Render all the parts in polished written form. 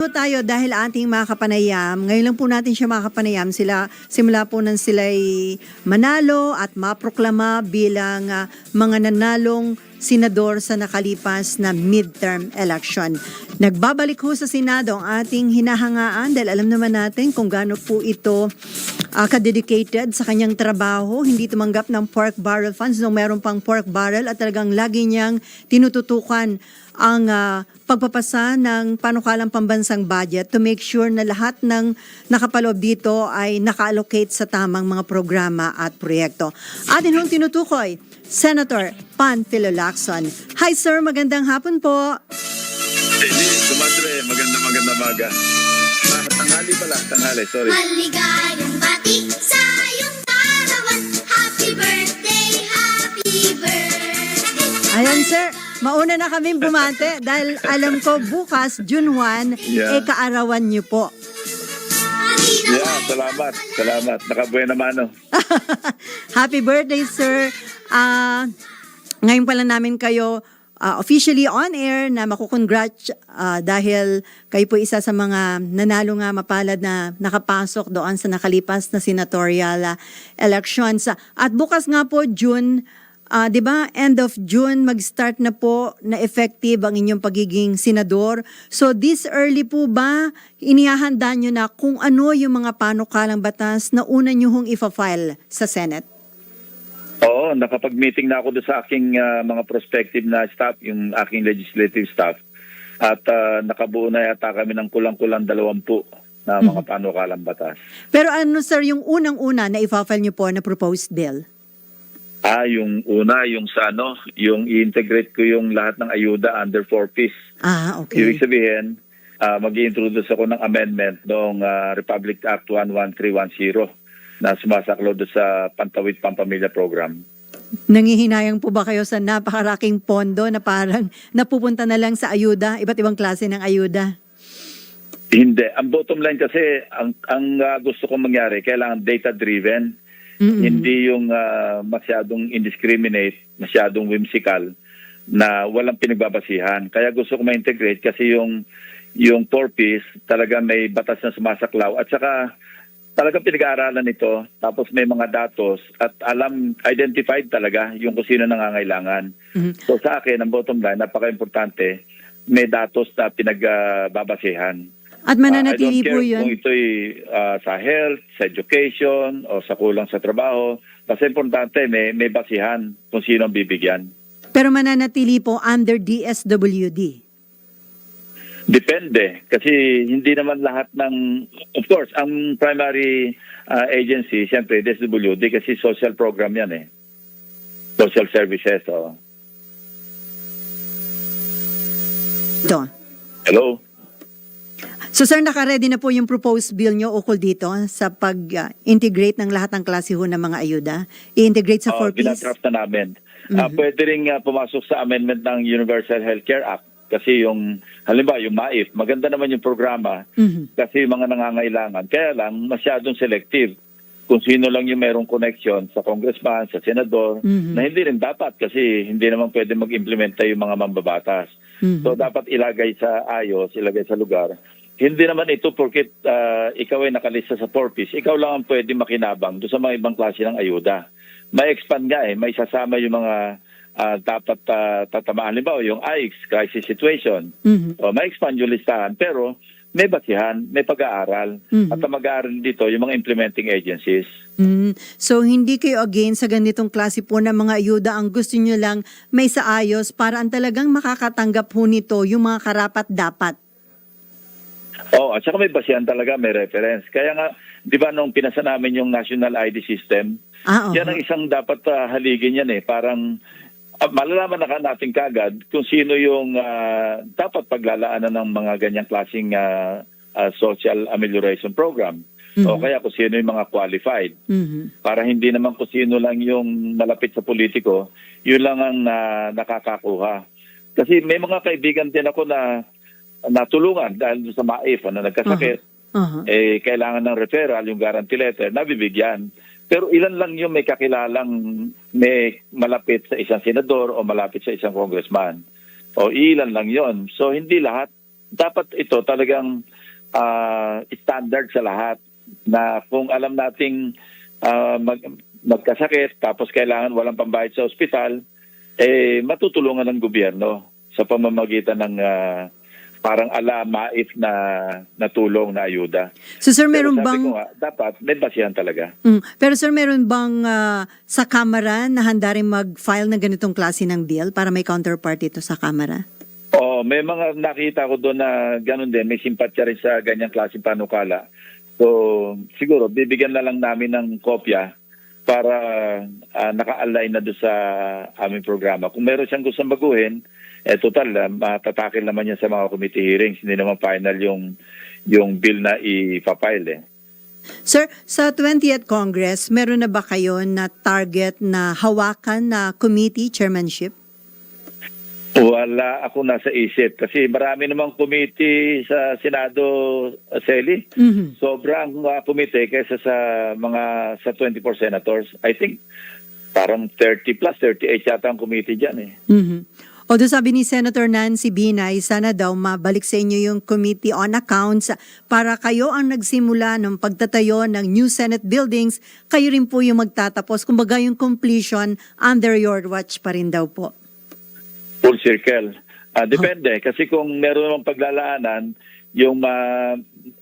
Tayo dahil ating mga kapanayam, ngayon lang po natin siya makapanayam, simula po nang sila'y manalo at maproklama bilang mga nanalong senador sa nakalipas na midterm election. Nagbabalik ho sa Senado ang ating hinahangaan dahil alam naman natin kung gaano po ito ka-dedicated sa kanyang trabaho, hindi tumanggap ng pork barrel funds nung meron pang pork barrel at talagang lagi niyang tinututukan ang pagpapasa ng panukalang pambansang budget to make sure na lahat ng nakapaloob dito ay naka-allocate sa tamang mga programa at proyekto. Atin hong tinutukoy, Senator Panfilo Lacson. Hi sir, magandang hapon po. Sumadre, maganda maga. Tanghali pala, sorry. Maligayang bati sa iyong kaarawan. Happy birthday, happy birthday. Ayan sir, mauna na kaming bumate dahil alam ko bukas, June 1, kaarawan niyo po. Yeah, salamat. Nakabuena mano. Happy birthday sir. Ngayon pa lang namin kayo officially on air na makukongrats dahil kayo po isa sa mga nanalo nga mapalad na nakapasok doon sa nakalipas na senatorial elections. At bukas nga po June, 'di ba? End of June mag-start na po na effective ang inyong pagiging senador. So this early po ba inihahanda nyo na kung ano yung mga panukalang batas na una nyo hong ifa-file sa Senate? Oo, nakapag-meeting na ako doon sa aking mga prospective na staff, yung aking legislative staff. At nakabuo na yata kami ng kulang-kulang 20 na mga panukalang batas. Pero ano sir, yung unang-una na ifa-file nyo po na proposed bill? Yung una, yung yung i-integrate ko yung lahat ng ayuda under 4Ps. Okay. Ibig sabihin, mag-i-introduce ako ng amendment noong Republic Act 11310 na sumasaklo doon sa Pantawid Pampamilya Program. Nangihinayang po ba kayo sa napakaraking pondo na parang napupunta na lang sa ayuda, iba't ibang klase ng ayuda? Hindi. Ang bottom line kasi, ang gusto kong mangyari, kailangan data-driven. Hindi yung masyadong indiscriminate, masyadong whimsical na walang pinagbabasihan. Kaya gusto ko ma-integrate kasi yung 4Ps talaga may batas na sumasaklaw at saka talagang pinag-aaralan ito, tapos may mga datos at identified talaga yung kung sino nangangailangan. So sa akin, ang bottom line, napaka-importante, may datos na pinagbabasihan. At mananatili po yun? Kung ito'y sa health, sa education, o sa kulang sa trabaho, basta importante, may basihan kung sino ang bibigyan. Pero mananatili po under DSWD? Depende. Kasi hindi naman lahat ng... Of course, ang primary agency, siyempre, DSWD, kasi social program yan eh. Social services. Ito. Hello? So sir, naka-ready na po yung proposed bill nyo ukol dito sa pag-integrate ng lahat ng klase ho ng mga ayuda? I-integrate sa 4Ps? Binadraft na namin. Pwede rin pumasok sa amendment ng Universal Healthcare Act. Kasi halimbawa yung MAIF, maganda naman yung programa kasi yung mga nangangailangan. Kaya lang, masyadong selective. Kung sino lang yung merong connection sa congressman, sa senador, na hindi rin dapat kasi hindi naman pwede mag-implementa yung mga mambabatas. So dapat ilagay sa ayos, ilagay sa lugar. Hindi naman ito porket ikaw ay nakalista sa 4Ps, ikaw lang ang pwede makinabang doon sa mga ibang klase ng ayuda. May expand nga may sasama yung mga dapat tatamaan. Halimbawa yung AIX, crisis situation. May expand yung listahan pero may basihan, may pag-aaral. At ang mag-aaral dito yung mga implementing agencies. So hindi kayo again sa ganitong klase po ng mga ayuda, ang gusto nyo lang may sa ayos para ang talagang makakatanggap po nito yung mga karapat-dapat. At saka may basihan talaga, may reference. Kaya nga, di ba nung pinasa namin yung National ID System, yan ang isang dapat haligin yan parang malalaman na natin kagad kung sino yung dapat paglalaanan ng mga ganyang klaseng social amelioration program. O kaya kung sino yung mga qualified. Para hindi naman kung sino lang yung malapit sa politiko, yun lang ang nakakakuha. Kasi may mga kaibigan din ako na natulungan dahil sa MAIF na nagkasakit. Kailangan ng referral, yung guarantee letter, nabibigyan. Pero ilan lang yung may kakilalang may malapit sa isang senador o malapit sa isang congressman. O ilan lang yon. So hindi lahat dapat ito talagang standard sa lahat na kung alam nating magkasakit tapos kailangan walang pambayad sa ospital, matutulungan ng gobyerno sa pamamagitan ng parang maif na tulong na ayuda. So sir, Pero meron sabi bang ko nga, dapat may basihan talaga. Pero sir, meron bang sa Kamara na handa rin mag-file ng ganitong klase ng bill para may counterpart ito sa Kamara? May mga nakita ko doon na gano'n din, may simpatya rin sa ganyang klase panukala. So siguro bibigyan na lang namin ng kopya para naka-align na doon sa aming programa. Kung meron siyang gustong baguhin, total, matatakil naman yan sa mga committee hearings. Hindi naman final yung bill na ipapile. Sir, sa 20th Congress, meron na ba kayo na target na hawakan na committee chairmanship? Wala ako nasa isip kasi marami namang committee sa Senado, Sally. Sobrang committee kaysa sa 24 senators. I think parang 30 plus, 38 yata ang committee dyan . Although sabi ni Senator Nancy Binay, sana daw mabalik sa inyo yung Committee on Accounts para kayo ang nagsimula ng pagtatayo ng new Senate buildings, kayo rin po yung magtatapos. Kumbaga yung completion under your watch pa rin daw po. Full circle. Depende. Kasi kung meron namang paglalaanan, yung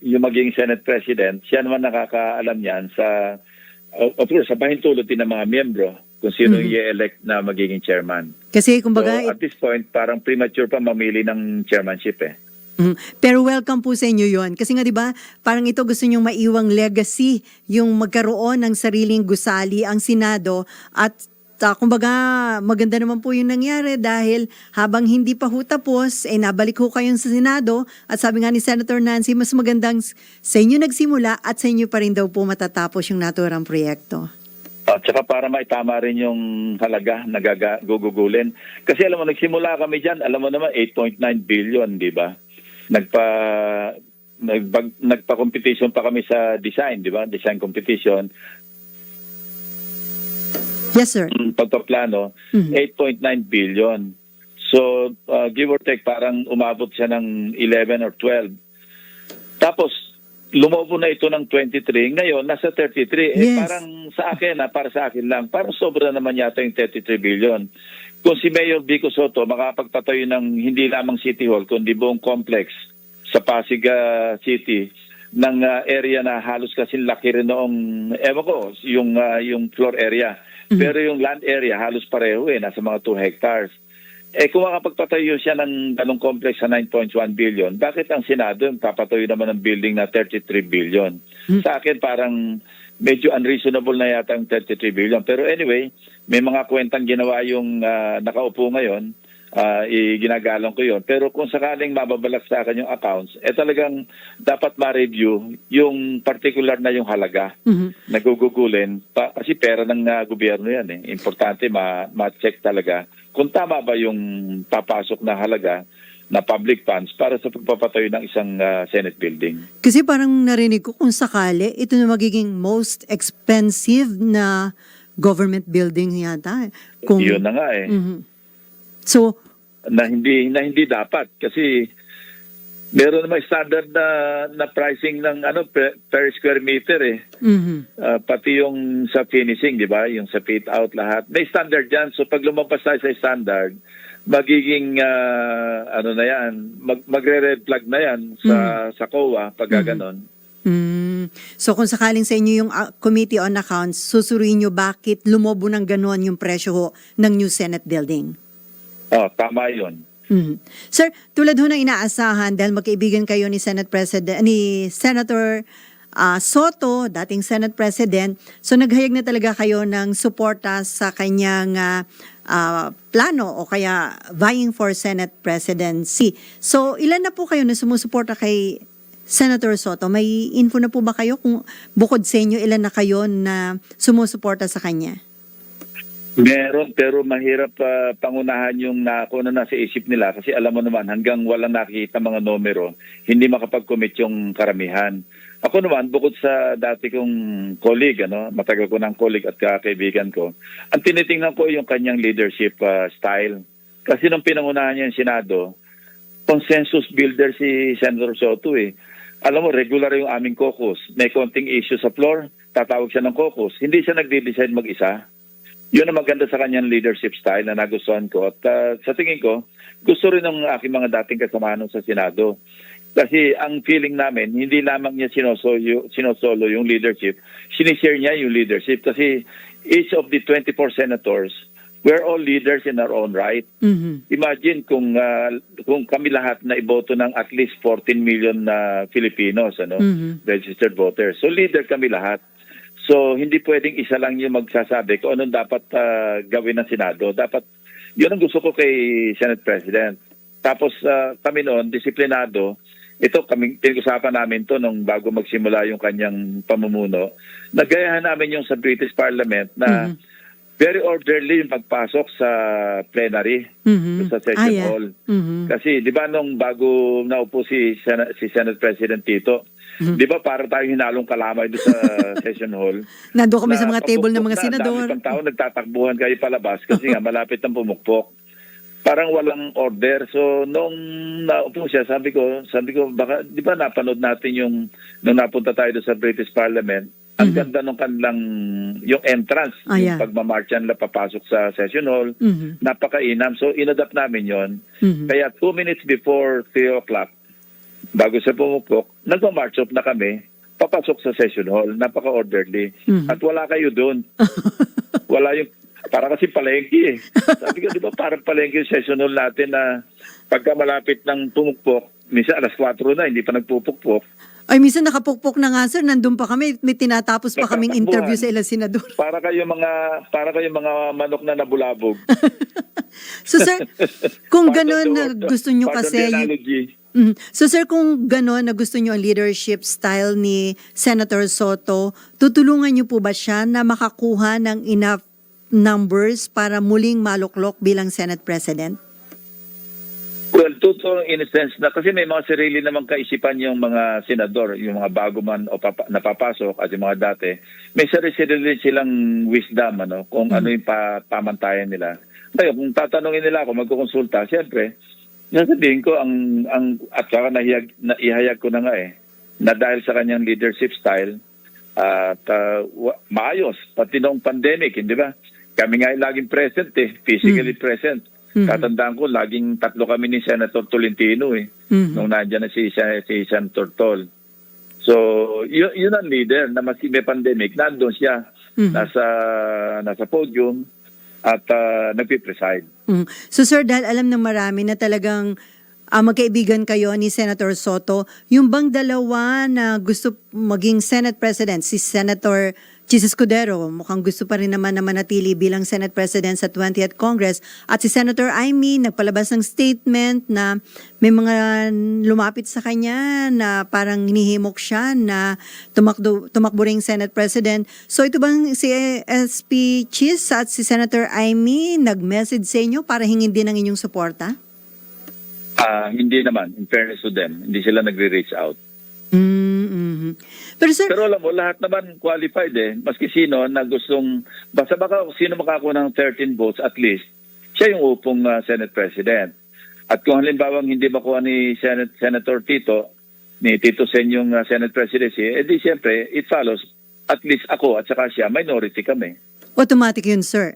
maging Senate President, siya naman nakakaalam yan sa, of course, sa pahintulot din ng mga miyembro kung sino yung i-elect na magiging chairman. Kasi kumbaga... So, at this point, parang premature pa mamili ng chairmanship . Pero welcome po sa inyo yon. Kasi nga 'di ba, parang ito gusto nyong maiwang legacy, yung magkaroon ng sariling gusali ang Senado at kumbaga maganda naman po yung nangyari dahil habang hindi pa ho tapos, nabalik ho kayo sa Senado at sabi nga ni Senator Nancy, mas magandang sa inyo nagsimula at sa inyo pa rin daw po matatapos yung naturang proyekto. At saka para maitama rin yung halaga na gugugulin. Kasi alam mo, nagsimula kami dyan, alam mo naman, 8.9 billion, di ba? Nagpa-competition pa kami sa design, di ba? Design competition. Yes, sir. Pagpaplano, 8.9 billion. So, give or take, parang umabot siya ng 11 or 12. Tapos, lumobo na ito ng 23. Ngayon, nasa 33. Yes. Parang sa akin, para sa akin lang, parang sobra naman yata yung 33 billion. Kung si Mayor Vico Soto makapagpatayo ng hindi lamang City Hall, kundi buong complex sa Pasig City, ng area na halos kasi laki rin noong, ewan ko, yung floor area. Pero yung land area, halos pareho nasa mga 2 hectares. Kung makapagpatayo siya ng ganong complex sa 9.1 billion, bakit ang Senado papatayo naman ng building na 33 billion? Sa akin parang medyo unreasonable na yata ang 33 billion. Pero anyway, may mga kwentang ginawa yung nakaupo ngayon, ginagalang ko yon. Pero kung sakaling mababalak sa akin yung accounts, talagang dapat ma-review yung particular na yung halaga na gugugulin. Kasi pera ng gobyerno yan . Importante ma-check talaga kung tama ba yung papasok na halaga na public funds para sa pagpapatayo ng isang Senate building. Kasi parang narinig ko kung sakali, ito na magiging most expensive na government building yata. Yun na nga . So, na hindi dapat kasi meron naman standard na pricing ng per square meter . Pati yung sa finishing, di ba? Yung sa fit out lahat. May standard yan. So pag lumampas tayo sa standard, magiging na yan, magre-red flag na yan sa COA pag ganon. So kung sakaling sa inyo yung Committee on Accounts, susuruin nyo bakit lumobo ng ganon yung presyo ho ng new Senate building? Tama yun. Sir, tulad ho na inaasahan dahil magkaibigan kayo ni Senator Soto, dating Senate President, so naghayag na talaga kayo ng suporta sa kanyang plano o kaya vying for Senate presidency. So ilan na po kayo na sumusuporta kay Senator Soto? May info na po ba kayo kung bukod sa inyo ilan na kayo na sumusuporta sa kanya? Meron, pero mahirap pangunahan yung na nasa isip nila kasi alam mo naman hanggang walang nakikita mga numero, hindi makapag-commit yung karamihan. Ako naman, bukod sa dati kong colleague, matagal ko ng colleague at kaibigan ko, ang tinitingnan ko yung kanyang leadership style. Kasi nung pinangunahan niya yung Senado, consensus builder si Senator Soto eh. Alam mo, regular yung aming caucus. May konting issue sa floor, tatawag siya ng caucus. Hindi siya nagde-decide mag-isa. Yun ang maganda sa kanyang leadership style na nagustuhan ko. At sa tingin ko, gusto rin ng aking mga dating kasamahan sa Senado. Kasi ang feeling namin, hindi lamang niya sinosolo yung leadership, sinishare niya yung leadership. Kasi each of the 24 senators, we're all leaders in our own right. Imagine kung kami lahat na iboto ng at least 14 million na Filipinos, registered voters. So leader kami lahat. So hindi pwedeng isa lang yung magsasabi kung anong dapat gawin ng Senado. Dapat, yun ang gusto ko kay Senate President. Tapos kami noon, disiplinado. Ito, pinag-usapan namin to nung bago magsimula yung kanyang pamumuno. Nagayahan namin yung sa British Parliament na very orderly yung pagpasok sa plenary, sa session hall. Kasi di ba nung bago naupo si Senate President Tito, di ba para tayong hinalong kalamay doon sa session hall. Nandun kami sa mga table ng mga senador. Dami pang tao nagtatakbuhan kayo palabas kasi nga malapit ang pumukpok. Parang walang order. So nung naupo siya, sabi ko baka di ba napanood natin yung nung napunta tayo doon sa British Parliament, ang ganda nung kanilang yung entrance, yung pagmamarcha nila papasok sa session hall, napakainam. So inadapt namin yon. Kaya 2 minutes before 3 o'clock, bago siya pumupok, nagmamarch up na kami, papasok sa session hall, napaka-orderly. At wala kayo doon. Wala yung, para kasi palengke eh. Sabi ko, di ba parang palengke yung session hall natin na pagka malapit ng pumukpok, minsan alas 4 na, hindi pa nagpupukpok. Ay, minsan nakapukpok na nga, sir. Nandun pa kami. May tinatapos pa kaming interview sa ilang senador. Para kayo mga manok na nabulabog. So, sir, kung gano'n na gusto nyo kasi... So, sir, kung gano'n na gusto nyo ang leadership style ni Senator Soto, tutulungan nyo po ba siya na makakuha ng enough numbers para muling maluklok bilang Senate President? Well, totoo in a sense na kasi may mga sarili namang kaisipan yung mga senador, yung mga bago man o napapasok at yung mga dati. May sarili silang wisdom kung ano yung pamantayan nila. Kaya kung tatanungin nila ako, magkukonsulta, siyempre, sasabihin ko at saka ihayag ko na nga na dahil sa kanyang leadership style at maayos, pati noong pandemic, hindi ba? Kami nga ay laging present physically present. Tatandaan ko, laging 3 kami ni Senator Tolentino nung nandiyan na si Senator Tol. So, yun ang leader na mas may pandemic. Nandun siya, nasa podium at nagpipreside. So, sir, dahil alam ng marami na talagang magkaibigan kayo ni Senator Soto, yung bang dalawa na gusto maging Senate President, si Senator Chis Escudero, mukhang gusto pa rin naman na manatili bilang Senate President sa 20th Congress. At si Senator Amy, nagpalabas ng statement na may mga lumapit sa kanya na parang hinihimok siya na tumakbo ring Senate President. So ito bang si SP Chis at si Senator Amy nag-message sa inyo para hingin din ang inyong suporta? Hindi naman. In fairness to them, hindi sila nagre-reach out. Pero sir, alam mo, lahat naman qualified Maski sino na gustong, basta baka sino makakuha ng 13 votes at least, siya yung upong Senate President. At kung halimbawa hindi makuha ni Senator Tito Sen yung Senate Presidency, di siyempre, it follows, at least ako at saka siya, minority kami. automatic yun, sir.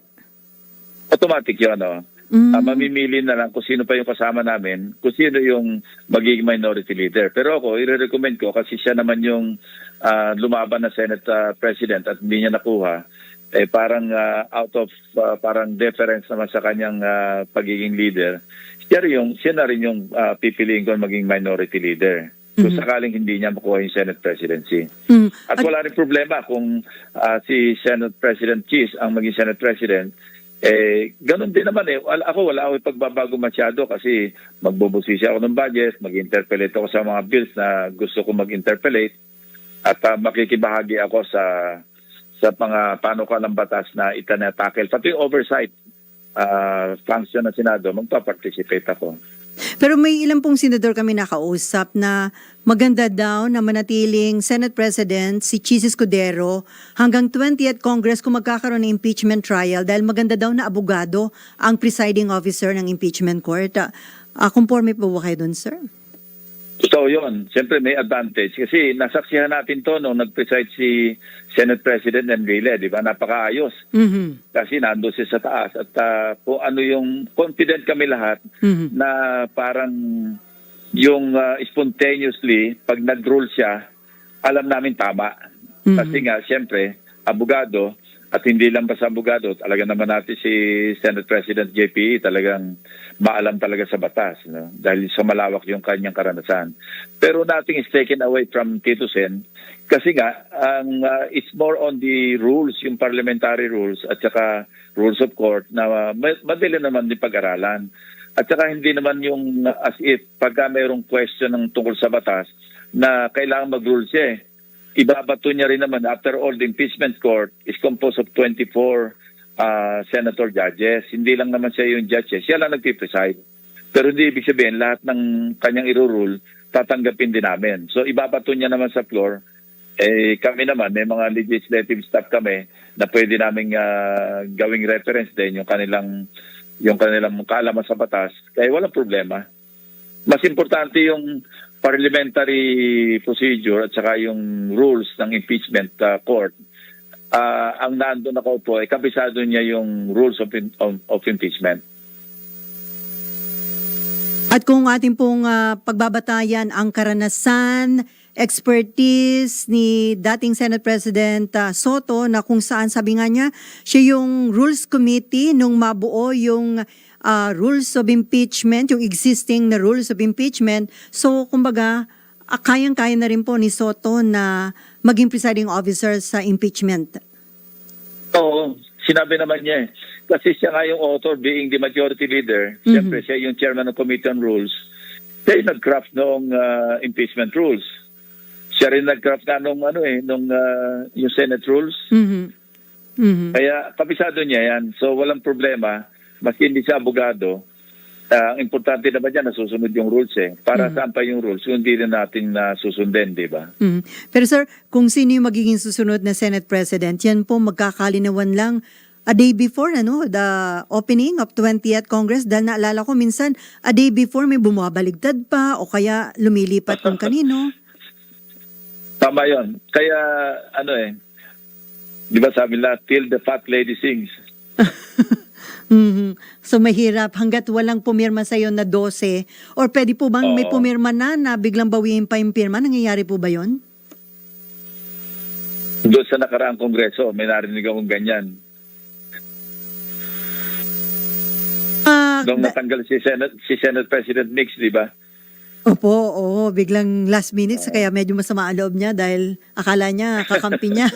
Automatic yun, mamimili na lang kung sino pa yung kasama namin, kung sino yung magiging minority leader. Pero ako, i-recommend ko kasi siya naman yung lumaban na Senate President at hindi niya nakuha. Parang out of parang deference naman sa kanyang pagiging leader. Siya na rin yung pipiliin ko maging minority leader. Kung sakaling hindi niya makuha yung Senate presidency. At wala rin problema kung si Senate President Chis ang maging Senate President. Ganun din naman Ako wala ako pagbabago masyado kasi magbubusisi ako ng budget, mag-interpellate ako sa mga bills na gusto ko mag-interpellate at makikibahagi ako sa mga panukalang batas na itinatakel. Pati yung oversight function ng Senado, magpa-participate ako. Pero may ilang pong senador kami nakausap na maganda daw na manatiling Senate President si Chis Escudero hanggang 20th Congress kung magkakaroon ng impeachment trial dahil maganda daw na abogado ang presiding officer ng impeachment court. conforme po ba kayo doon, sir? Totoo yun. Siyempre may advantage. Kasi nasaksihan natin to nung nag-preside si Senate President Enrile, di ba? Napakaayos. Mhm. Kasi nando siya sa taas. At kung ano yung confident kami lahat Mhm. na parang yung spontaneously, pag nag-rule siya, alam namin tama. Mhm. Kasi nga, siyempre, abogado, at hindi lang basta abogado, talaga naman natin si Senate President JPE talagang maalam talaga sa batas, no? Dahil sa malawak yung kanyang karanasan. Pero nothing is taken away from Tito Sen kasi nga it's more on the rules, yung parliamentary rules at saka rules of court na madali naman din pag-aralan. At saka hindi naman yung as if pagka mayroong question ng tungkol sa batas na kailangan mag-rule siya ibabato niya rin naman. After all, the impeachment court is composed of 24 senator judges. Hindi lang naman siya yung judges. Siya lang nagpipreside. Pero hindi ibig sabihin, lahat ng kanyang irurule, tatanggapin din namin. So ibabato niya naman sa floor. Kami naman, may mga legislative staff kami na pwede namin gawing reference din yung kanilang kaalaman sa batas. Kaya walang problema. Mas importante yung parliamentary procedure at saka yung rules ng impeachment court. Ang nandun ako po, kabisado niya yung rules of impeachment. At kung ating pong pagbabatayan ang karanasan, expertise ni dating Senate President Soto na kung saan sabi nga niya, siya yung Rules Committee nung mabuo yung rules of impeachment, yung existing na rules of impeachment. So, kumbaga, kayang-kaya na rin po ni Soto na maging presiding officer sa impeachment. Oo, sinabi naman niya Kasi siya nga yung author, being the majority leader. Siyempre, siya yung chairman ng Committee on Rules. Siya yung nag-craft noong impeachment rules. Siya rin nag-craft na nung yung Senate rules. Kaya, kabisado niya yan. So, walang problema. Maski hindi siya abogado, ang importante naman dyan, nasusunod yung rules Para saan pa yung rules, kung hindi na natin susundin, di ba? Pero sir, kung sino yung magiging susunod na Senate President, yan po magkakalinawan lang a day before, the opening of 20th Congress. Dahil naalala ko, minsan, a day before may bumabaligtad pa o kaya lumilipat kung kanino. Tama yun. Kaya, di ba sabi nila, till the fat lady sings. So mahirap hanggat walang pumirma sa'yo na 12 or pwede po bang may pumirma na biglang bawiin pa yung pirma? Nangyayari po ba yun? Doon sa nakaraang kongreso, may narinig akong ganyan. Nung natanggal si Senate President Nix, di ba? Opo, biglang last minute kaya medyo masama ang loob niya dahil akala niya kakampi niya.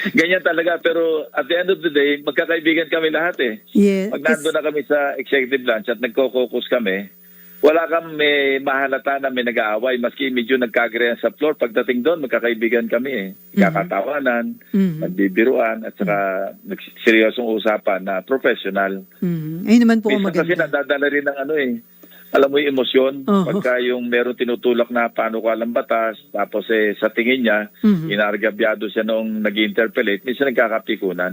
Ganyan talaga, pero at the end of the day, magkakaibigan kami lahat Yes. Pag nandun na kami sa executive branch at nagko-caucus kami, wala kami mahalata na may nag-aaway, maski medyo nagkagrehan sa floor. Pagdating doon, magkakaibigan kami Kakatawanan, nagbibiruan, at saka seryosong usapan na professional. Ayun naman po Minsan kasi maganda. nadadala rin ng alam mo yung emosyon, pagka yung meron tinutulak na panukalang batas, tapos sa tingin niya, inargabyado siya noong nag-interpellate, minsan nagkakapikunan.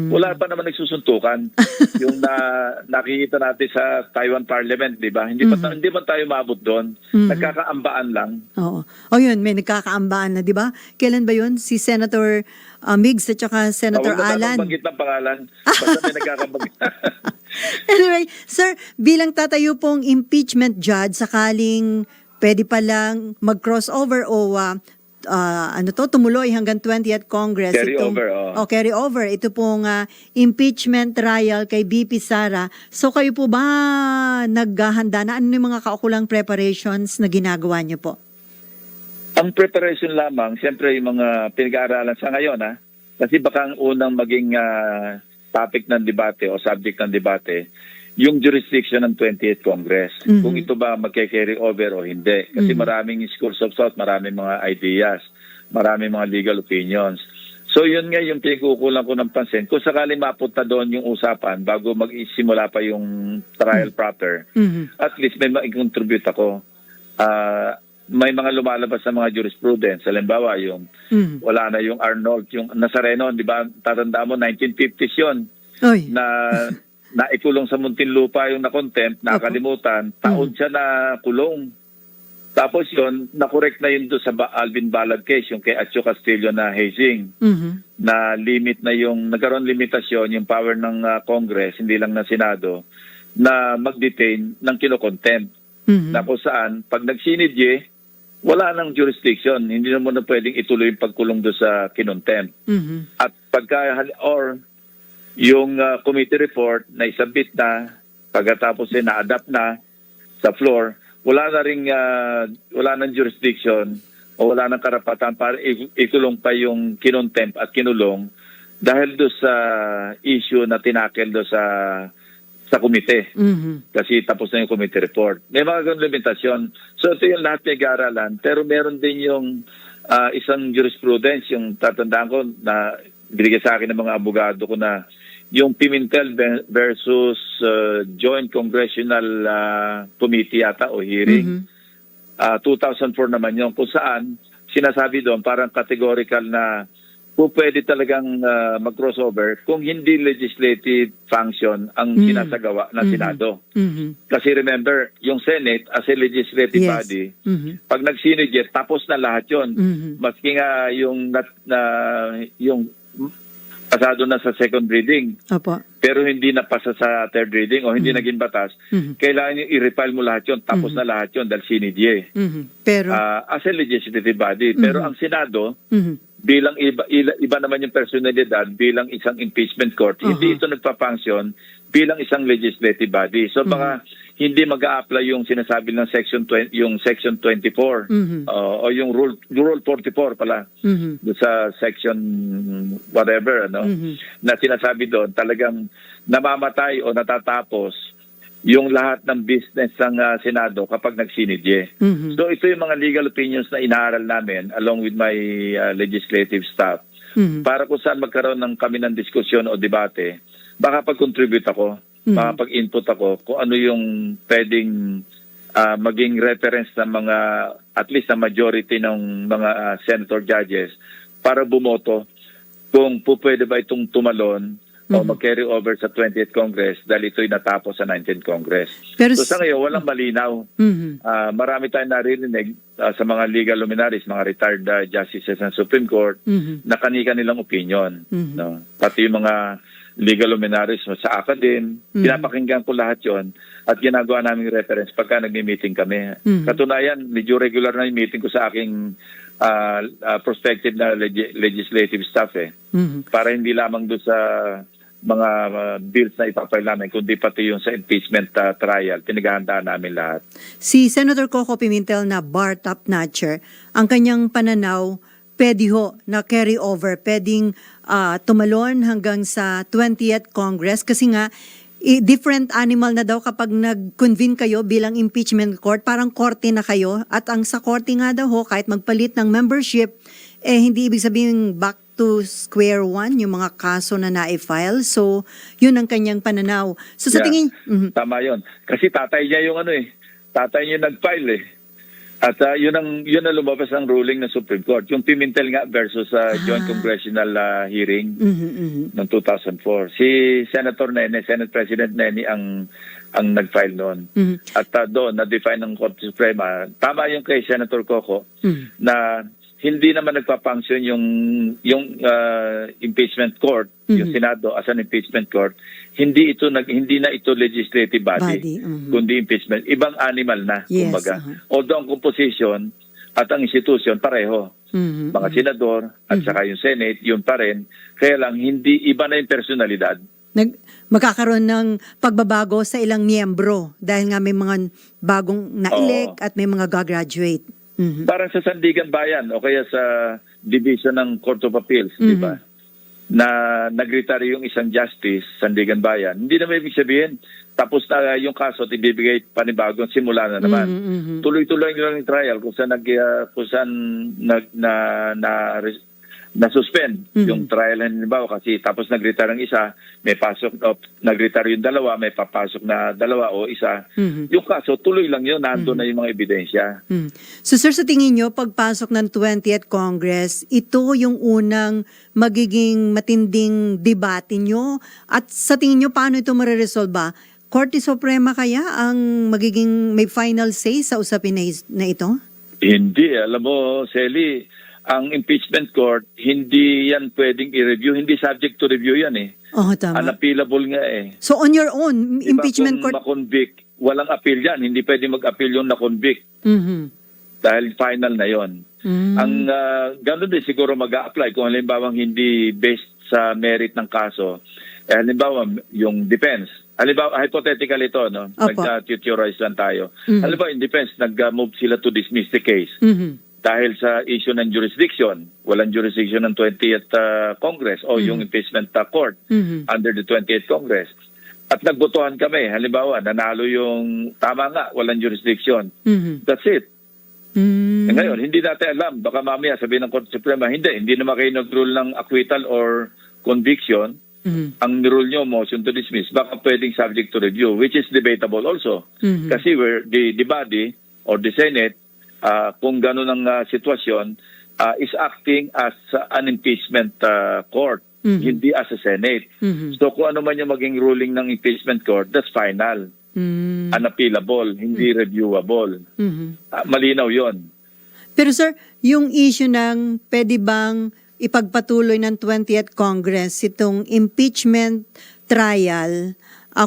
Wala pa naman nagsusuntukan. Yung nakikita natin sa Taiwan Parliament, di ba? Hindi pa tayo maabot doon. Nagkakaambaan lang. Oo. O yun, may nagkakaambaan na, di ba? Kailan ba yun? Si Senator Migs at saka Senator Alan. Huwag na banggit ng pangalan. Basta may nagkakabag. Anyway, sir, bilang tatayo pong impeachment judge, sakaling pwede pa lang mag-crossover o tumuloy hanggang 20th Congress. Carry over. Ito pong impeachment trial kay BP Sara. So kayo po ba naghahanda na? Ano yung mga kaukulang preparations na ginagawa niyo po? Ang preparation lamang, siyempre yung mga pinag-aaralan sa ngayon kasi baka ang unang maging topic ng debate o subject ng debate, yung jurisdiction ng 20th Congress. Kung ito ba magke-carry over o hindi. Kasi maraming schools of thought, maraming mga ideas, maraming mga legal opinions. So yun nga yung pinagkukulang ko ng pansin. Kung sakaling mapunta doon yung usapan bago mag-isimula pa yung trial proper, at least may ma-contribute ako. May mga lumalabas sa mga jurisprudence. Halimbawa, yung wala na yung Arnold, yung Nazareno, di ba? Tatanda mo, 1950s yun. Oy. Na naikulong sa Muntinlupa yung na-contempt, nakalimutan, taon siya na kulong. Tapos yun, nakorek na yun doon sa Alvin Balad case, yung kay Acho Castillo na hazing, na limit na yung, nagkaroon limitasyon yung power ng Congress, hindi lang ng Senado, na mag-detain ng kinokontempt. Na kung saan, pag nagsinidye, wala nang jurisdiction. Hindi na mo na pwedeng ituloy yung pagkulong doon sa kinontempt. At pagka, or yung committee report na isabit na, pagkatapos na-adapt na sa floor, wala na ring wala nang jurisdiction o wala nang karapatan para ikulong pa yung kinontempt at kinulong dahil do sa issue na tinakel do sa komite. Kasi tapos na yung committee report. May mga ganung limitasyon. So ito yung lahat may garalan, pero meron din yung isang jurisprudence, yung tatandaan ko na binigay sa akin ng mga abogado ko na yung Pimentel versus Joint Congressional Committee yata o hearing. 2004 naman yun, kung saan sinasabi doon parang categorical na kung pwede talagang mag-crossover kung hindi legislative function ang sinasagawa ng Senado. Kasi remember, yung Senate as a legislative body, pag nag-sinidye, tapos na lahat yun. Maski nga yung pasado na sa second reading. Opo. Pero hindi napasa sa third reading o hindi naging batas, kailangan yung i-refile mo lahat yun, tapos na lahat yun dahil sinidye. Pero as a legislative body. Pero ang Senado, bilang iba naman yung personalidad, bilang isang impeachment court, hindi ito nagpa-function bilang isang legislative body. So baka hindi mag-a-apply yung sinasabi ng section 20, yung section 24 o yung rule 44 pala sa section whatever na sinasabi doon, talagang namamatay o natatapos yung lahat ng business ng Senado kapag nagsinidye. So ito yung mga legal opinions na inaaral namin along with my legislative staff para kung saan magkaroon ng kami ng diskusyon o debate, baka pag-contribute ako, makapag-input ako kung ano yung pwedeng maging reference ng mga, at least na majority ng mga senator judges para bumoto kung pwede ba itong tumalon o mag-carry over sa 20th Congress dahil ito'y natapos sa 19th Congress. Pero so sa ngayon, walang malinaw. Marami tayong narinig sa mga legal luminaries, mga retired justices ng Supreme Court na kani-kanilang opinion. No? Pati yung mga legal luminaries sa academe, pinapakinggan ko lahat yon at ginagawa naming reference pagka nagmi-meeting kami. Katunayan, medyo regular na yung meeting ko sa aking prospective na legislative staff para hindi lamang doon sa mga bills na ipapile namin, kundi pati yung sa impeachment trial, pinaghahandaan namin lahat. Si Senator Coco Pimentel na bar top notcher, ang kanyang pananaw, pwede ho na carry over, pwedeng tumalon hanggang sa 20th Congress kasi nga different animal na daw kapag nag-convene kayo bilang impeachment court, parang korte na kayo at ang sa korte nga daw ho, kahit magpalit ng membership, hindi ibig sabihin back to square one yung mga kaso na na-file. So, yun ang kanyang pananaw. So, sa tingin... Tama yun. Kasi tatay niya yung tatay niya nag-file At yun ang lumabas ang ruling ng Supreme Court. Yung Pimentel nga versus Joint Congressional hearing noong 2004. Si Senator Nene, Senate President Nene ang nag-file noon. At doon, na-define ng Korte Suprema. Tama yung kay Senator Coco na hindi naman nagpa-function yung impeachment court, yung Senado as an impeachment court, hindi na ito legislative body. Kundi impeachment. Ibang animal na, kumbaga. Although ang composition at ang institution pareho. Mga senador at saka yung Senate, yun pa rin. Kaya lang, hindi iba na yung personalidad. Magkakaroon ng pagbabago sa ilang miyembro dahil nga may mga bagong na-elect at may mga gagraduate. Parang sa Sandigan Bayan o kaya sa Division ng Court of Appeals, di ba? Na nag-retire yung isang justice, Sandigan Bayan. Hindi na may ibig sabihin, tapos na yung kaso at ibibigay panibagong simula na naman. na-suspend yung trial, halimbawa, kasi tapos nag-retire ang isa, may pasok, nag-retire yung dalawa, may papasok na dalawa o isa. Yung kaso, tuloy lang yun, nandun na yung mga ebidensya. So sir, sa tingin nyo, pagpasok ng 20th Congress, ito yung unang magiging matinding debate nyo? At sa tingin nyo, paano ito mariresolve ba? Korte Suprema kaya ang magiging may final say sa usapin na ito? Hindi, alam mo, Sally, ang impeachment court, hindi yan pwedeng i-review. Hindi subject to review yan eh. Oh, tama. Unappealable nga eh. So on your own, Diba, impeachment kung court... makonvict, walang appeal yan. Hindi pwedeng mag-appeal yung na-convict. Dahil final na yon. Ang ganun din siguro mag-a-apply kung halimbawa hindi based sa merit ng kaso. Halimbawa, yung defense. Halimbawa, hypothetical ito, no? Opo. Nag-tutorize lang tayo. Halimbawa, in defense, nag-move sila to dismiss the case. Dahil sa issue ng jurisdiction, walang jurisdiction ng 20th Congress o yung impeachment court under the 20th Congress. At nagbotohan kami, halimbawa, nanalo yung, tama nga, walang jurisdiction. That's it. Ngayon, hindi natin alam, baka mamaya sabihin ng Korte Suprema, hindi naman kayo nag-rule ng acquittal or conviction. Ang rule nyo, motion to dismiss, baka pwedeng subject to review, which is debatable also. Kasi the body or the Senate, kung gano'n ang sitwasyon, is acting as an impeachment court, hindi as a Senate. So kung ano man yung maging ruling ng impeachment court, that's final. Unappealable, hindi reviewable. Malinaw yon. Pero sir, yung issue ng pwede bang ipagpatuloy ng 20th Congress itong impeachment trial,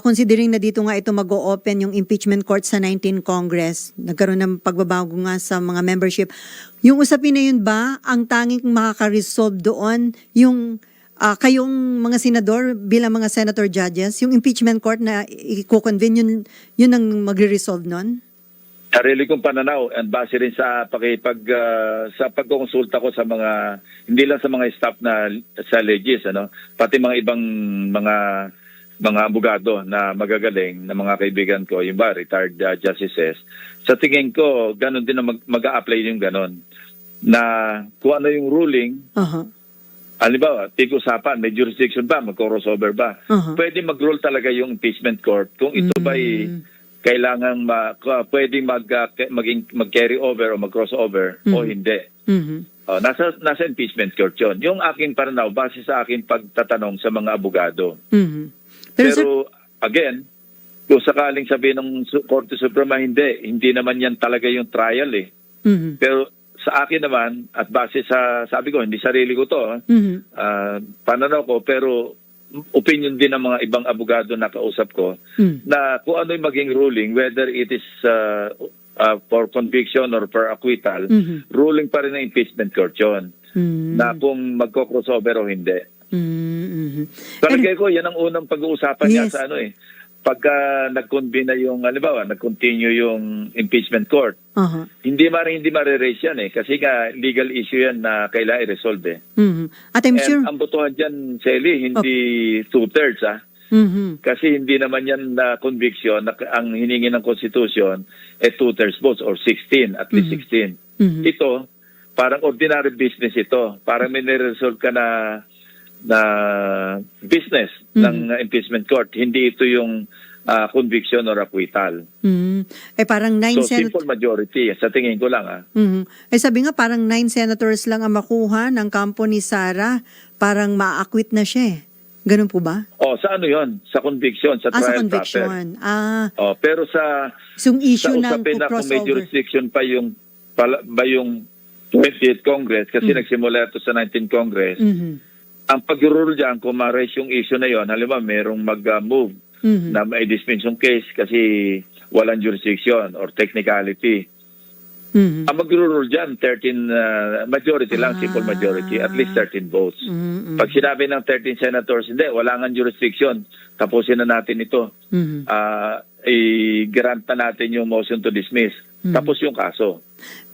considering na dito nga ito mag-o-open yung impeachment court sa 19 Congress, nagkaroon ng pagbabago nga sa mga membership. Yung usapin na yun ba, ang tanging makaka-resolve doon, yung kayong mga senador bilang mga senator judges, yung impeachment court na i-convene, yun ang magre-resolve nun? Sarili kong pananaw and base rin sa sa pagkonsulta ko sa mga, hindi lang sa mga staff na sa legis, pati mga ibang mga abogado na magagaling, na mga kaibigan ko, yung retired justices, sa tingin ko, ganun din na mag-a-apply yung ganun. Na kung ano yung ruling, halimbawa, tig-usapan, may jurisdiction ba, mag-crossover ba, pwede mag-rule talaga yung impeachment court kung ito ba'y kailangan pwedeng mag-carry over o mag-crossover o hindi. Nasa impeachment court yun. Yung aking pananaw, base sa aking pagtatanong sa mga abogado. Pero again, kung sakaling sabihin ng Korte Suprema, hindi naman yan talaga yung trial eh. Pero sa akin naman, at base sa, sabi ko, hindi sarili ko to, pananaw ko, pero opinion din ng mga ibang abogado na kausap ko, na kung ano yung maging ruling, whether it is for conviction or for acquittal, ruling pa rin ng impeachment court yun, na kung magko-crossover o hindi. Palagay ko, yan ang unang pag-uusapan niya sa pagka nag-convene na yung, halimbawa, nag-continue yung impeachment court, hindi ma-re-raise yan kasi nga legal issue yan na kailangan i-resolve At I'm sure... ang botohan dyan, Sally, hindi 2/3 Kasi hindi naman yan na conviction, ang hiningi ng Constitution, 2/3 votes or 16, at least 16. Ito, parang ordinary business ito. Parang may nire-resolve ka na business ng impeachment court. Hindi ito yung conviction or acquittal. Parang 9 simple majority. Sa tingin ko lang. Sabi nga parang 9 senators lang ang makuha ng kampo ni Sara. Parang ma-acquit na siya Ganun po ba? Sa ano yon? Sa conviction, sa trial sa conviction. proper. Pero sa issue sa usapin na kung may jurisdiction pa yung 20th Congress, kasi nagsimula ito sa 19th Congress, ang pag-rule dyan, kung ma-raise yung issue na yon, halimbawa merong mag-move na may dismiss yung case kasi walang jurisdiction or technicality. Ang mag-rule dyan, 13 majority lang, simple majority, at least 13 votes. Pag sinabi ng 13 senators, hindi, wala nga jurisdiction, tapusin na natin ito. I-grant na natin yung motion to dismiss. Tapos yung kaso.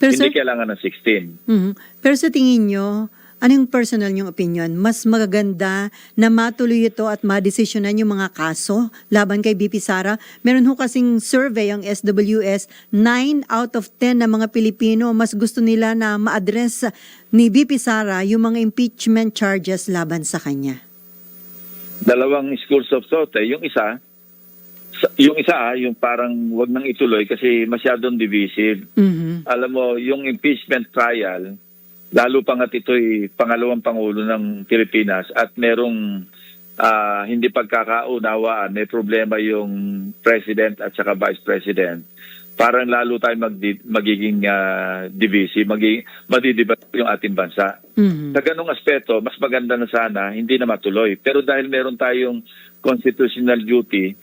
Pero hindi kailangan ng 16. Pero sa tingin nyo, Anong personal niyong opinion? Mas magaganda na matuloy ito at madesisyonan yung mga kaso laban kay BP Sara? Meron ho kasing survey ang SWS, 9 out of 10 na mga Pilipino mas gusto nila na ma-address ni BP Sara yung mga impeachment charges laban sa kanya. Dalawang schools of thought. Yung isa, yung parang wag nang ituloy kasi masyadong divisive. Mhm. Alam mo, yung impeachment trial, lalo pa nga't ito'y pangalawang Pangulo ng Pilipinas at merong hindi pagkakaunawaan, may problema yung President at saka Vice President. Parang lalo tayo magiging divisive, madidibat yung ating bansa. Mhm. Sa ganong aspeto, mas maganda na sana, hindi na matuloy. Pero dahil meron tayong constitutional duty,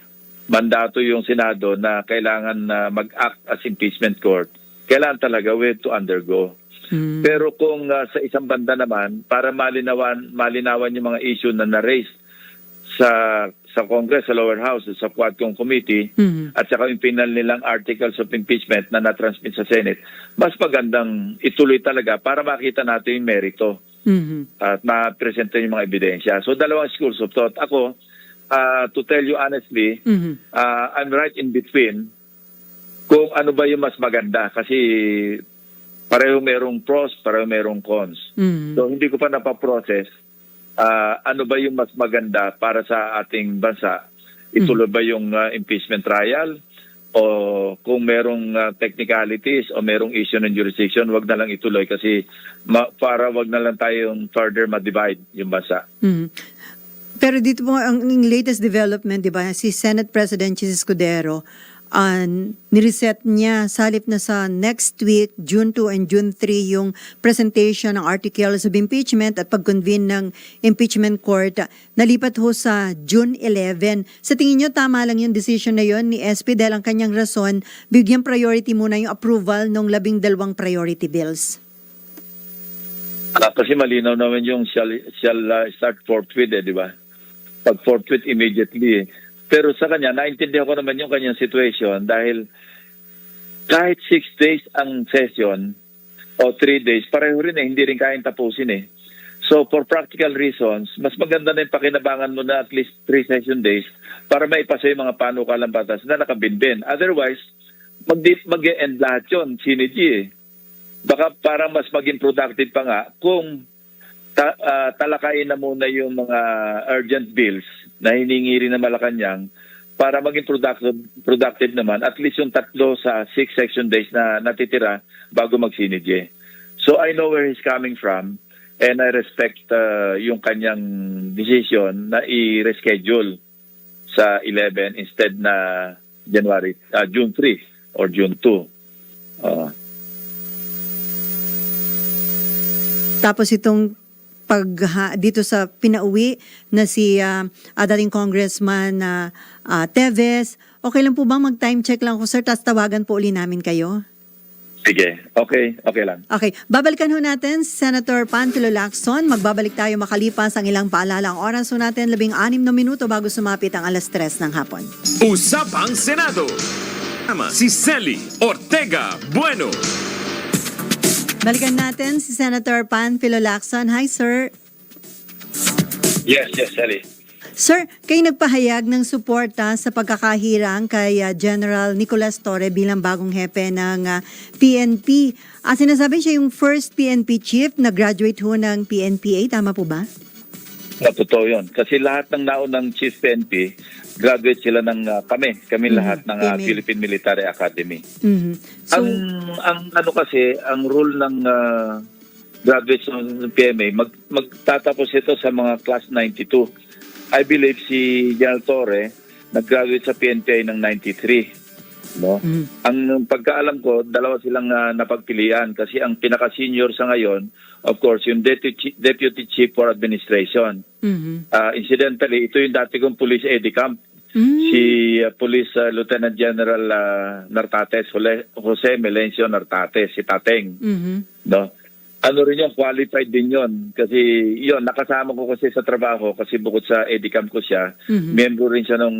mandato yung Senado na kailangan mag-act as impeachment court, kailangan talaga we have to undergo. Mhm. Pero kung sa isang banda naman, para malinawan yung mga issue na na-raise sa Congress, sa lower house, sa Quadcom Committee, Mhm. at saka yung final nilang articles of impeachment na na-transmit sa Senate, mas magandang ituloy talaga para makita natin yung merito Mhm. at ma-present yung mga ebidensya. So dalawang schools of thought. Ako, to tell you honestly, Mhm. I'm right in between kung ano ba yung mas maganda kasi pareho merong pros, pareho merong cons. Mhm. So hindi ko pa napaprocess ano ba yung mas maganda para sa ating bansa. Ituloy ba yung impeachment trial o kung merong technicalities o merong issue ng jurisdiction, wag na lang ituloy kasi para wag na lang tayong further ma-divide yung bansa. Mhm. Pero dito po ang latest development, di ba, si Senate President Chis Escudero, nireset niya salip na sa next week, June 2 and June 3, yung presentation ng articles of impeachment at pag-convene ng impeachment court. Nalipat ho sa June 11. Sa tingin niyo, tama lang yung decision na yon ni SP dahil ang kanyang rason, bigyan priority muna yung approval ng 12 priority bills? Kasi malinaw naman yung shall start forthwith, di ba? Pag forthwith immediately. Pero sa kanya, naintindihan ko naman yung kanyang situation dahil kahit 6 days ang session o 3 days, pareho rin hindi rin kayang tapusin eh. So for practical reasons, mas maganda na yung pakinabangan mo na at least 3 session days para maipasa yung mga panukalang batas na nakabinbin. Otherwise, mag-e-end lahat yun, sinigi eh. Baka parang mas maging productive pa nga kung talakayin na muna yung mga urgent bills na hiningi rin ng Malacanang para maging productive naman at least yung 3 sa 6 section days na natitira bago magsinidye. So I know where he's coming from and I respect yung kanyang decision na i-reschedule sa 11 instead na June 3 or June 2. Tapos itong dito sa pinauwi na si dating Congressman Teves, okay lang po bang mag-time check lang ko, sir, tapos tawagan po uli namin kayo? Sige, okay lang. Okay, babalikan ho natin si Senator Panfilo Lacson. Magbabalik tayo makalipas ang ilang paalala. Ang oras ho natin 16 na minuto bago sumapit ang 3:00 ng hapon. Usapang Senado. Si Celi Ortega Bueno. Balikan natin si Senator Panfilo Lacson. Hi, sir. Yes, Sally. Sir, kayo nagpahayag ng suporta sa pagkakahirang kay General Nicolas Torre bilang bagong hepe ng PNP. Sinasabi siya yung first PNP chief na graduate ho ng PNPA. Tama po ba? Totoo yun. Kasi lahat ng naunang chief PNP, graduate sila ng kami lahat ng Philippine Military Academy. Mhm. So, ang rule ng graduates ng PMA, magtatapos ito sa mga class 92. I believe si General Torre nag-graduate sa PNPA ng 93. No? Ang pagkaalam ko, dalawa silang napagpilian kasi ang pinaka-senior sa ngayon, of course, yung Deputy Chief for Administration. Incidentally, ito yung dati kong police Camp. Si Police Lieutenant General Nartates, Jose Melencio Nartates, si Tateng. No? Ano rin yun, qualified din yun. Kasi yun, nakasama ko kasi sa trabaho kasi bukod sa Camp ko siya, member rin siya ng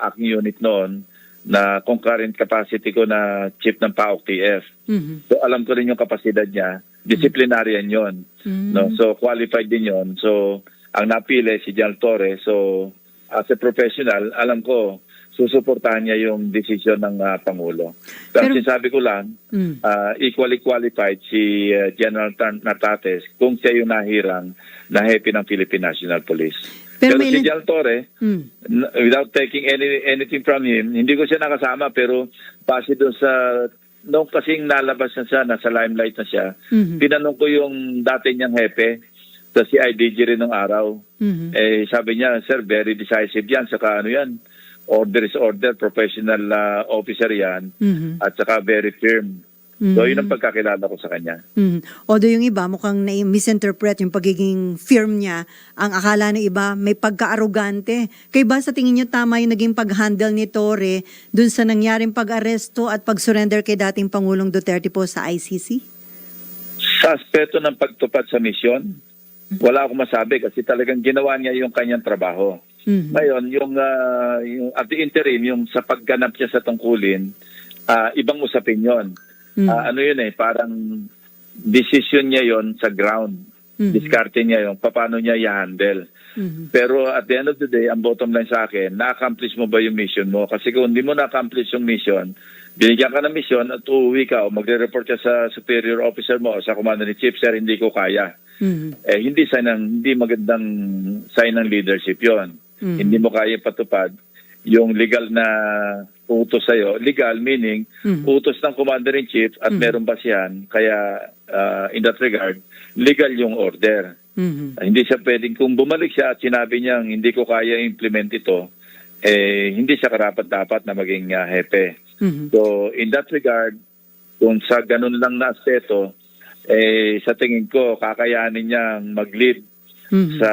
aking unit noon. na concurrent capacity ko na chief ng PAOK TF. So alam ko rin yung kapasidad niya. Disciplinarian yon. No? So qualified din yon. So ang napili si General Torre. So as a professional, alam ko susuportahan niya yung desisyon ng Pangulo. Pero sinasabi ko lang, equally qualified si General Natates kung siya yung nahirang na hepe ng Philippine National Police. Pero si General Torre, without taking anything from him, hindi ko siya nakasama pero base doon sa nung kasing nalabas na siya, nasa limelight na siya, tinanong ko yung dati niyang hepe sa CIDG rin ng araw. Sabi niya, sir, very decisive yan, saka ano yan, order is order, professional officer yan, at saka very firm. So yun ang pagkakilala ko sa kanya. Although yung iba mukhang misinterpret yung pagiging firm niya, ang akala ng iba may pagka-arugante. Kaya ba sa tingin niyo tama yung naging pag-handle ni Torre dun sa nangyaring pag-aresto at pag-surrender kay dating Pangulong Duterte po sa ICC? Sa aspeto ng pagtupad sa misyon, wala akong masabi kasi talagang ginawa niya yung kanyang trabaho. Ngayon, yung at the interim, yung sa pagganap niya sa tungkulin, ibang usapin yon. Ano yun parang decision niya yon sa ground. Diskarte niya yon, paano niya i-handle. Pero at the end of the day, ang bottom line sa akin, na-accomplish mo ba yung mission mo? Kasi kung hindi mo na-accomplish yung mission, binigyan ka ng mission at uuwi ka o magre-report ka sa superior officer mo o sa commander ni chief, sir, hindi ko kaya. Hindi magandang sign ng leadership yon. Hindi mo kaya patupad yung legal na utos sa'yo. Legal meaning utos ng commander-in-chief at merong basihan. Kaya in that regard, legal yung order. Hindi siya pwedeng, kung bumalik siya at sinabi niyang hindi ko kaya implement ito, hindi siya karapat-dapat na maging hepe. So in that regard, kung sa ganun lang na aspeto, sa tingin ko, kakayanin niyang mag-lead sa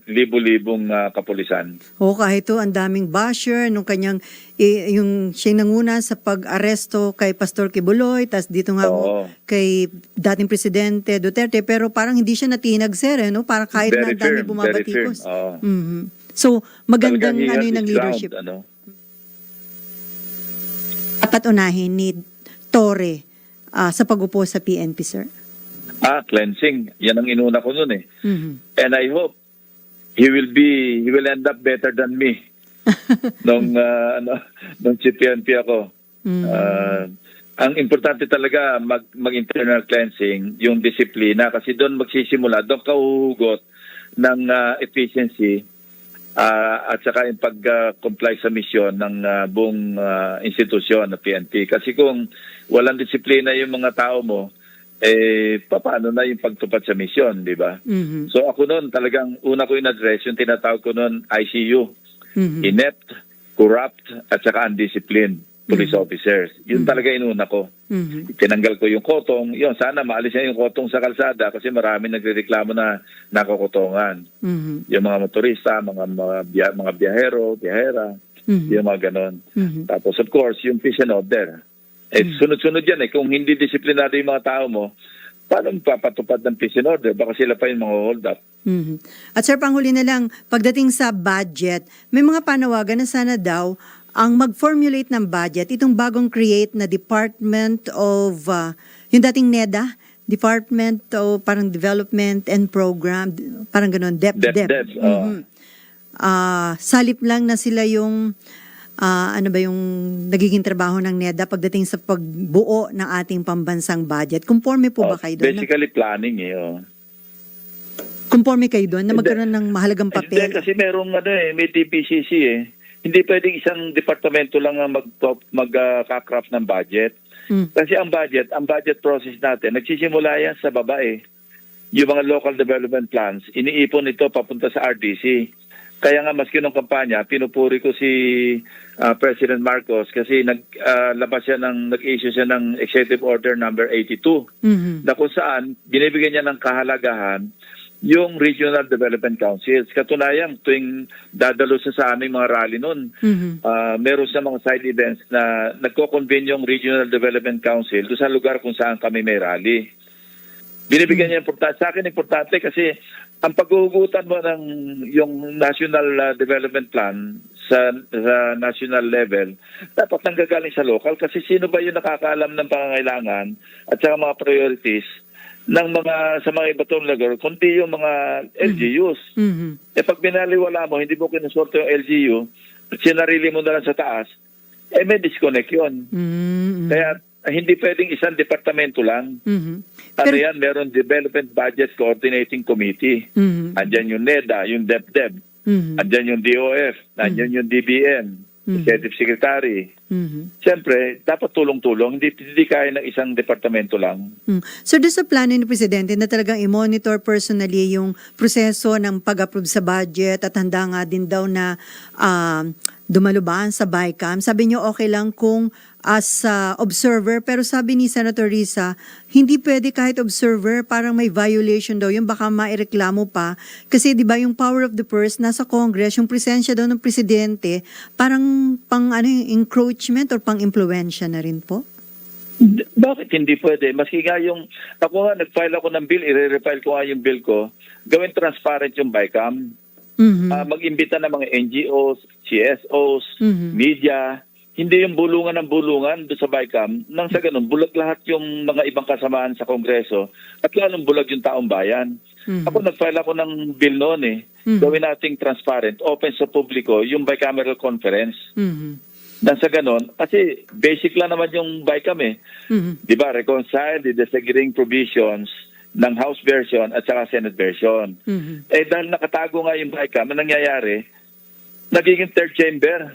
libo-libong kapulisan. Kahit ito, ang daming basher nung kanyang, yung siya nanguna sa pag-aresto kay Pastor Kibuloy, tas dito nga kay dating Presidente Duterte, pero parang hindi siya natinag, sir, no? Parang kahit na dami bumabatikos. So, magandang yung ng leadership. Dapat unahin ni Torre sa pag-upo sa PNP, sir. Cleansing. Yan ang inuna ko nun And I hope he will end up better than me nung chief PNP ako. Ang importante talaga mag-internal cleansing, yung disiplina, kasi doon magsisimula, doon ka uhugot ng efficiency at saka yung pag-comply sa misyon ng buong institusyon ng PNP. Kasi kung walang disiplina yung mga tao mo, paano na yung pagtupad sa misyon, di ba? So ako noon, talagang una ko in-address, yung tinatawag ko noon, ICU. Inept, corrupt, at saka undisciplined police officers. Yun talaga inuna ko. Tinanggal ko yung kotong. Yun, sana maalis na yung kotong sa kalsada kasi marami nagrereklamo na nakokotongan. Yung mga motorista, mga biyahero, biyahera, yung mga ganon. Tapos of course, yung peace and order. Sunod-sunod yan kung hindi disiplinado yung mga tao mo, paano papatupad ng peace and order? Baka sila pa yung mga hold up. At sir, panghuli na lang, pagdating sa budget, may mga panawagan na sana daw ang mag-formulate ng budget, itong bagong create na Department of, yung dating NEDA, Department of parang Development and Program, parang gano'n, DEP. Salip lang na sila yung yung nagiging trabaho ng NEDA pagdating sa pagbuo ng ating pambansang budget. Conforme po ba kayo doon? Basically planning Conforme kayo doon na magkaroon ng mahalagang papel? Kasi merong may DPCC Hindi pwedeng isang departamento lang ang mag-craft ng budget. Kasi ang budget process natin, nagsisimula yan sa baba Yung mga local development plans, iniipon ito papunta sa RDC. Kaya nga maski nung kampanya, pinupuri ko si President Marcos kasi nag-issue siya ng Executive Order number 82 na kung saan binibigyan niya ng kahalagahan yung Regional Development Councils. Katunayan, tuwing dadalo sa aming mga rally noon, meron sa mga side events na nagko-convene yung Regional Development Council doon sa lugar kung saan kami may rally. Binibigyan niya importante. Sa akin importante kasi ang paghuhugutan mo ng yung National Development Plan sa national level, dapat nanggagaling sa local kasi sino ba yung nakakaalam ng pangangailangan at saka mga priorities ng sa mga iba't lugar, kundi yung mga LGUs. Pag binaliwala mo, hindi mo kinusorto yung LGU, at sinarili mo na lang sa taas, may disconnect yun. Kaya hindi pwedeng isang departamento lang. Ano yan, meron Development Budget Coordinating Committee. Andyan yung NEDA, yung DepDep. Andyan yung DOF, andyan yung DBM, Executive Secretary. Siyempre, dapat tulong-tulong. Hindi kaya ng isang departamento lang. So doon sa plano ni Presidente na talagang i-monitor personally yung proseso ng pag-approve sa budget at handa nga din daw na dumalubaan sa BICAM. Sabi niyo okay lang kung as observer, pero sabi ni Senator Risa, hindi pwede kahit observer, parang may violation daw yun, baka maireklamo pa. Kasi di ba yung power of the purse nasa Congress, yung presensya daw ng Presidente, parang encroachment or pang-impluensya na rin po? Bakit hindi pwede? Maski nga ako nga, nag-file ako ng bill, i-refile ko nga yung bill ko, gawin transparent yung BICAM. Mag-imbita ng mga NGOs, CSOs, media, hindi yung bulungan ng bulungan doon sa BICAM, nang sa ganun, bulag lahat yung mga ibang kasamaan sa Kongreso at lalong bulag yung taong bayan. Ako nag-file ako ng bill noon gawin nating transparent, open sa publiko, yung bicameral conference. Nang sa ganun, kasi basic lang naman yung BICAM Di ba, reconcile the disagreeing provisions ng House version at saka Senate version. Dahil nakatago nga yung BICAM, ang nangyayari, nagiging third chamber.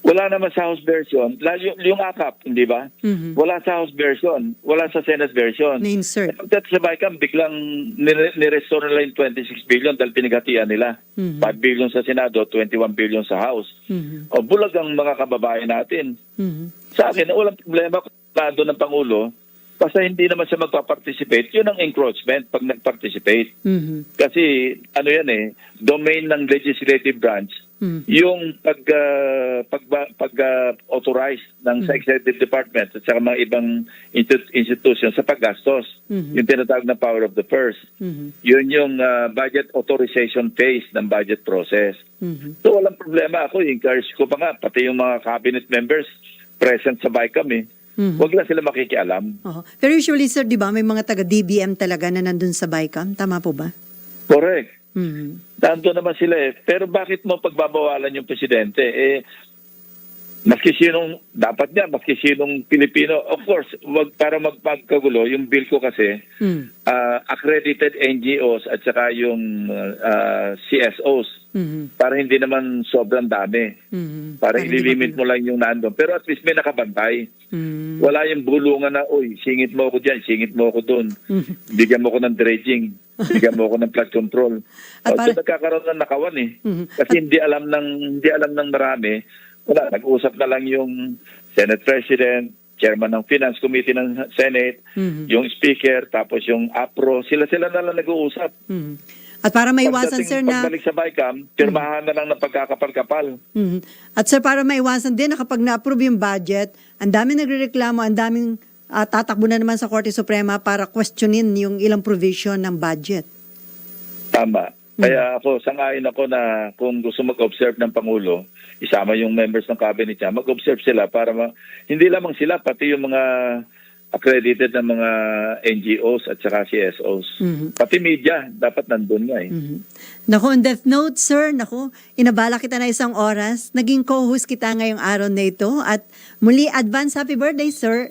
Wala naman sa House version. Yung AKAP, hindi ba? Wala sa House version. Wala sa Senate version. Na-insert. Pagdating sa BICAM, biglang nirestore nila yung 26 billion dahil pinaghatian nila. 5 billion sa Senado, 21 billion sa House. O bulag ang mga kababayan natin. Sa akin, walang problema kung lado ng Pangulo, basta hindi naman siya magpa-participate, yun ang encroachment pag nag-participate. Kasi, domain ng legislative branch, yung pag-authorize ng sa executive department at saka mga ibang institution sa paggastos, yung tinatawag na power of the purse. Yun yung budget authorization phase ng budget process. So, walang problema ako. Encourage ko pa nga, pati yung mga cabinet members present sa BICAM Huwag lang sila makikialam. Pero usually, sir, di ba, may mga taga-DBM talaga na nandun sa BICAM? Tama po ba? Correct. Nandun naman sila Pero bakit mo pagbabawalan yung presidente? Maski sinong Pilipino, of course, para magpagkagulo, yung bill ko kasi, accredited NGOs at saka yung CSOs, para hindi naman sobrang dami. Para i-limit mo lang yung nandun. Pero at least may nakabantay. Wala yung bulungan na, singit mo ako dyan, singit mo ako dun. Bigyan mo ko ng dredging. Bigyan mo ko ng flood control. So nagkakaroon ng nakawan Kasi hindi alam ng marami. Wala, nag-usap na lang yung Senate President, Chairman ng Finance Committee ng Senate, yung Speaker, tapos yung APRO. Sila na lang nag-uusap. At para maiwasan, sir, na... Pagbalik sa BICAM, pirmahan na lang ng pagkakapal-kapal. At sir, para maiwasan din na kapag na-approve yung budget, ang daming nagrereklamo, ang daming tatakbo na naman sa Korte Suprema para questionin yung ilang provision ng budget. Tama. Kaya sang-ayon ako na kung gusto mag-observe ng Pangulo, isama yung members ng cabinet niya, mag-observe sila para hindi lamang sila, pati yung mga accredited na mga NGOs at saka CSOs. Pati media, dapat nandun nga Naku, on death note, sir, inabala kita na isang oras. Naging co-host kita ngayong araw na ito. At muli, advance happy birthday, sir.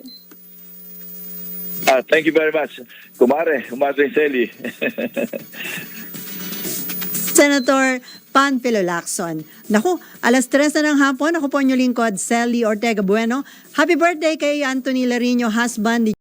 Thank you very much. Kumare Selly. Senator Panfilo Lacson. Naku, 3:00 na ng hapon. Ako po inyong lingkod, Sally Ortega Bueno. Happy birthday kay Anthony Larino, husband ni